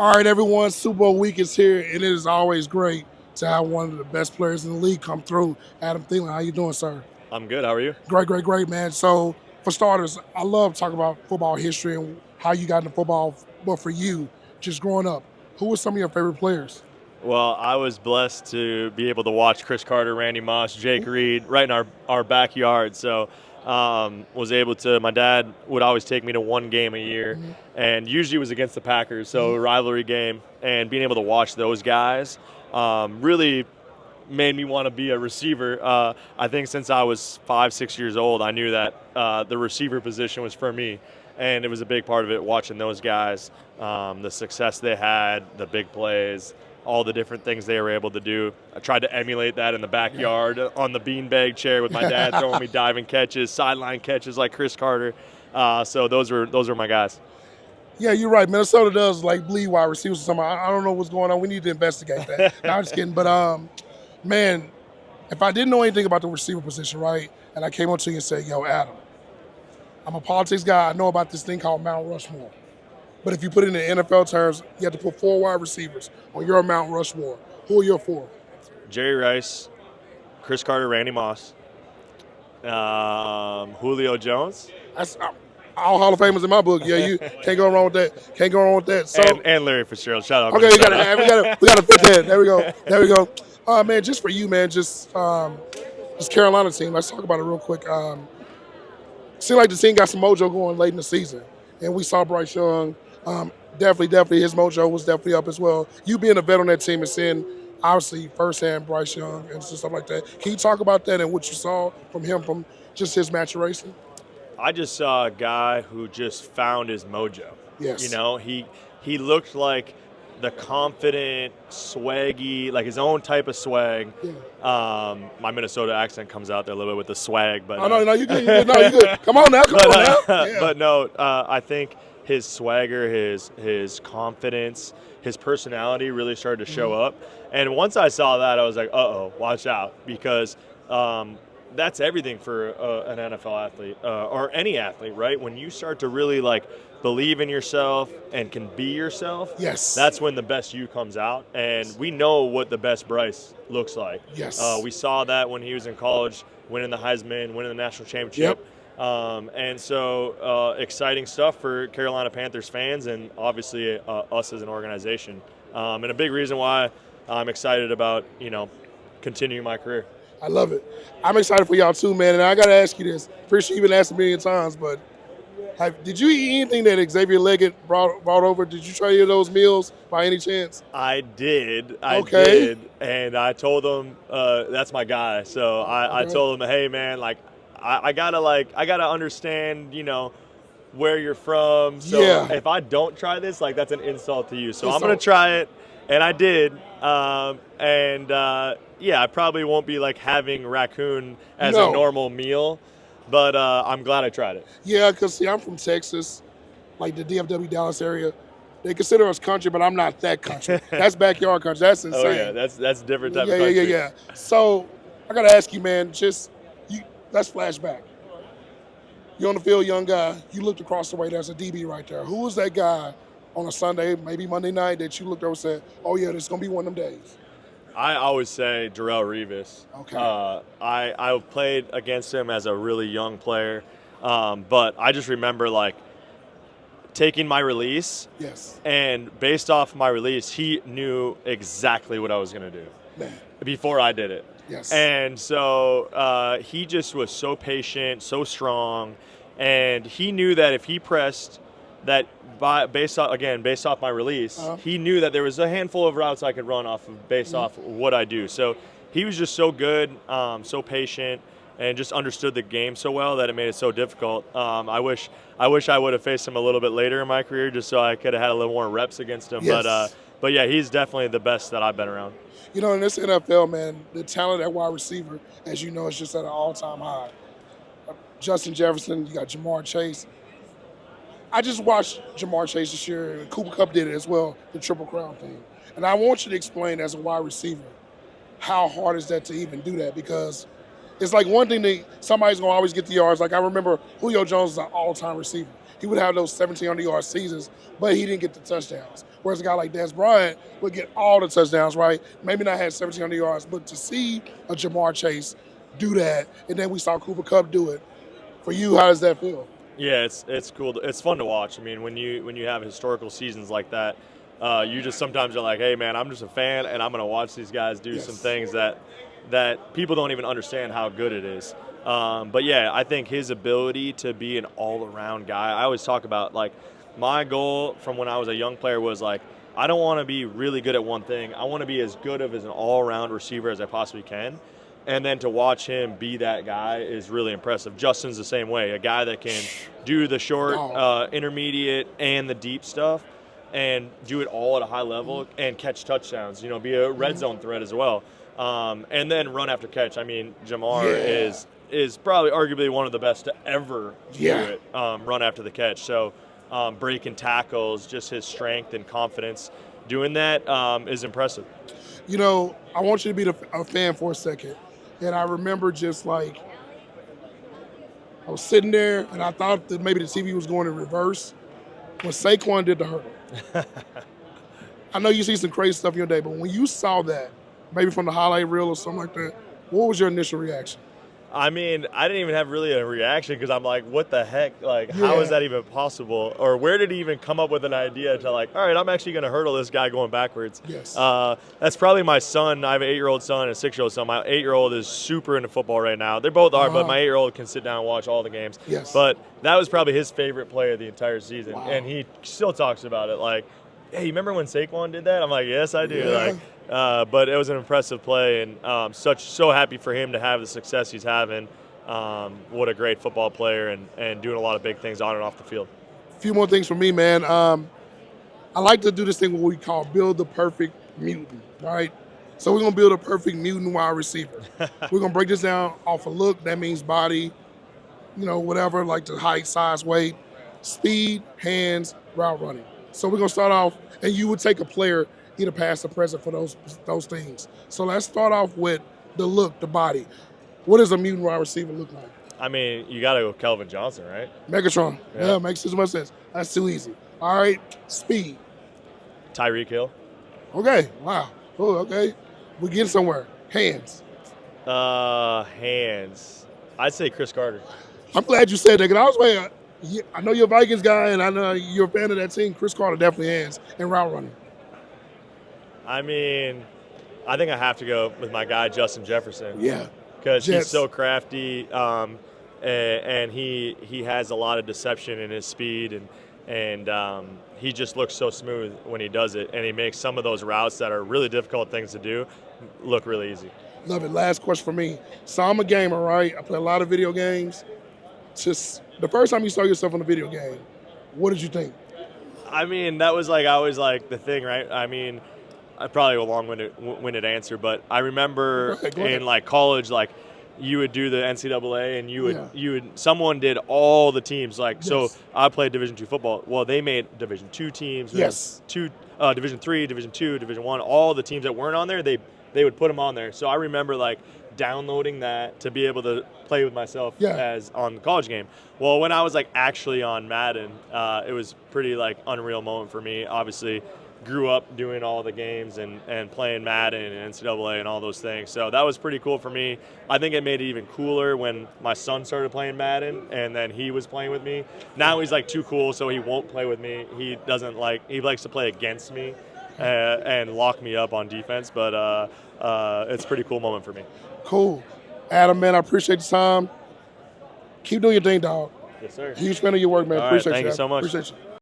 All right, everyone. Super Bowl week is here, and it is always great to have one of the best players in the league come through. Adam Thielen, how you doing, sir? I'm good. How are you? Great, great, great, man. So, for starters, I love talking about football history and how you got into football. But for you, just growing up, who were some of your favorite players? Well, I was blessed to be able to watch Chris Carter, Randy Moss, Jake Reed right in our backyard. So was able to. My dad would always take me to one game a year, and usually it was against the Packers, so rivalry game. And being able to watch those guys really made me want to be a receiver. I think since I was 5, 6 years old, I knew that the receiver position was for me. And it was a big part of it, watching those guys, the success they had, the big plays, all the different things they were able to do. I tried to emulate that in the backyard on the beanbag chair with my dad throwing me diving catches, sideline catches like Chris Carter. So those were my guys. Yeah, you're right. Minnesota does like bleed wide receivers or something. I don't know what's going on. We need to investigate that. No, I'm just kidding. But man, if I didn't know anything about the receiver position, right, and I came up to you and said, "Yo, Adam, I'm a politics guy. I know about this thing called Mount Rushmore. But if you put it in the NFL terms, you have to put 4 wide receivers on your Mount Rushmore. Who are your 4? Jerry Rice, Chris Carter, Randy Moss, Julio Jones. That's all Hall of Famers in my book. Yeah, you can't go wrong with that. Can't go wrong with that. So, and Larry Fitzgerald. Shout out. Okay, we gotta fit that. There we go. Man, just for you, man, just this Carolina team. Let's talk about it real quick. Seemed like the team got some mojo going late in the season, and we saw Bryce Young. Definitely, his mojo was definitely up as well. You being a vet on that team and seeing, obviously, firsthand Bryce Young and stuff like that. Can you talk about that and what you saw from him, from just his maturation? I just saw a guy who just found his mojo. Yes. You know, he looked like the confident, swaggy, like his own type of swag. Yeah. My Minnesota accent comes out there a little bit with the swag, but no, you good. No, you good. Come on now. Yeah. But no, I think his swagger, his confidence, his personality really started to show up. And once I saw that, I was like, watch out, because that's everything for an NFL athlete or any athlete, right? When you start to really like believe in yourself and can be yourself, yes, that's when the best you comes out. And we know what the best Bryce looks like. Yes. We saw that when he was in college, winning the Heisman, winning the national championship. Yep. And so exciting stuff for Carolina Panthers fans and obviously us as an organization. And a big reason why I'm excited about, continuing my career. I love it. I'm excited for y'all too, man. And I got to ask you this. Pretty sure you've been asked a million times, but did you eat anything that Xavier Legette brought over? Did you try any of those meals by any chance? I did. I did. And I told him that's my guy. So I told him, hey, man, like, I gotta understand, where you're from. So if I don't try this, like, that's an insult to you. So I'm gonna try it, and I did. I probably won't be like having raccoon as a normal meal, but I'm glad I tried it. Yeah, because I'm from Texas, like the DFW Dallas area. They consider us country, but I'm not that country. That's backyard country. That's insane. Oh yeah, that's a different type of country. Yeah. So I gotta ask you, man. Let's flash back. You're on the field, young guy. You looked across the way. There's a DB right there. Who was that guy on a Sunday, maybe Monday night, that you looked over and said, "Oh yeah, this is gonna be one of them days"? I always say Darrelle Revis. Okay. I played against him as a really young player, but I just remember like taking my release. Yes. And based off my release, he knew exactly what I was going to do before I did it. Yes. And so he just was so patient, so strong, and he knew that if he pressed that based off my release, he knew that there was a handful of routes I could run off of based off what I do. So he was just so good, so patient, and just understood the game so well that it made it so difficult. I wish I would have faced him a little bit later in my career, just so I could have had a little more reps against him. Yes. But yeah, he's definitely the best that I've been around. In this NFL, man, the talent at wide receiver, as you know, is just at an all-time high. Justin Jefferson, you got Jamar Chase. I just watched Jamar Chase this year, and Cooper Kupp did it as well, the Triple Crown thing. And I want you to explain, as a wide receiver, how hard is that to even do that? Because it's like one thing that somebody's going to always get the yards. Like I remember Julio Jones is an all-time receiver. he would have those 1,700-yard seasons, but he didn't get the touchdowns. Whereas a guy like Des Bryant would get all the touchdowns, right? Maybe not have 1,700 yards, but to see a Jamar Chase do that, and then we saw Cooper Kupp do it. For you, how does that feel? Yeah, it's cool. It's fun to watch. I mean, when you have historical seasons like that, you just sometimes are like, hey man, I'm just a fan, and I'm gonna watch these guys do some things that people don't even understand how good it is. But yeah, I think his ability to be an all-around guy. I always talk about, like, my goal from when I was a young player was like, I don't want to be really good at one thing. I want to be as good of as an all-around receiver as I possibly can. And then to watch him be that guy is really impressive. Justin's the same way, a guy that can do the short, intermediate, and the deep stuff, and do it all at a high level and catch touchdowns. Be a red zone threat as well, and then run after catch. I mean, Jamar is probably arguably one of the best to ever do it, run after the catch. So breaking tackles, just his strength and confidence doing that is impressive. I want you to be a fan for a second. And I remember just like, I was sitting there and I thought that maybe the TV was going in reverse when Saquon did the hurdle. I know you see some crazy stuff in your day, but when you saw that, maybe from the highlight reel or something like that, what was your initial reaction? I mean, I didn't even have really a reaction because I'm like, what the heck? Like, how is that even possible? Or where did he even come up with an idea to, like, all right, I'm actually going to hurdle this guy going backwards? Yes. That's probably my son. I have an 8-year-old son and a 6-year-old son. My 8-year-old is super into football right now. They both are, but my 8-year-old can sit down and watch all the games. Yes. But that was probably his favorite play of the entire season. Wow. And he still talks about it. Like, hey, you remember when Saquon did that? I'm like, yes, I do. Yeah. But it was an impressive play, and so happy for him to have the success he's having. What a great football player and doing a lot of big things on and off the field. A few more things for me, man. I like to do this thing what we call build the perfect mutant, right? So we're going to build a perfect mutant wide receiver. We're going to break this down off a look. That means body, whatever, like the height, size, weight, speed, hands, route running. So we're going to start off, and you would take a player, either past or present, for those things. So let's start off with the look, the body. What does a mutant wide receiver look like? I mean, you got to go Kelvin Johnson, right? Megatron. Yeah, makes as much sense. That's too easy. All right, speed. Tyreek Hill. Okay, wow. Oh, okay. We're getting somewhere. Hands. Hands. I'd say Chris Carter. I'm glad you said that, because I was waiting. I know you're a Vikings guy, and I know you're a fan of that team. Chris Carter definitely hands and route running. I mean, I think I have to go with my guy, Justin Jefferson. Yeah. Because he's so crafty, and he has a lot of deception in his speed, and he just looks so smooth when he does it, and he makes some of those routes that are really difficult things to do look really easy. Love it. Last question for me. So I'm a gamer, right? I play a lot of video games. Just the first time you saw yourself in a video game, what did you think? I mean, that was always the thing, right? I mean, probably a long-winded answer, but I remember in college, you would do the NCAA, and you would someone did all the teams. So I played Division II football. Well, they made Division II teams. Division III, Division II, Division I. All the teams that weren't on there, they would put them on there. So I remember downloading that to be able to play with myself as on the college game. Well, when I was actually on Madden, it was pretty unreal moment for me. Obviously, grew up doing all the games and playing Madden and NCAA and all those things. So that was pretty cool for me. I think it made it even cooler when my son started playing Madden and then he was playing with me. Now he's too cool, so he won't play with me. He likes to play against me and lock me up on defense. But it's a pretty cool moment for me. Cool. Adam, man, I appreciate the time. Keep doing your thing, dog. Yes, sir. Huge fan of your work, man. All Appreciate right, thank you so much. Appreciate you.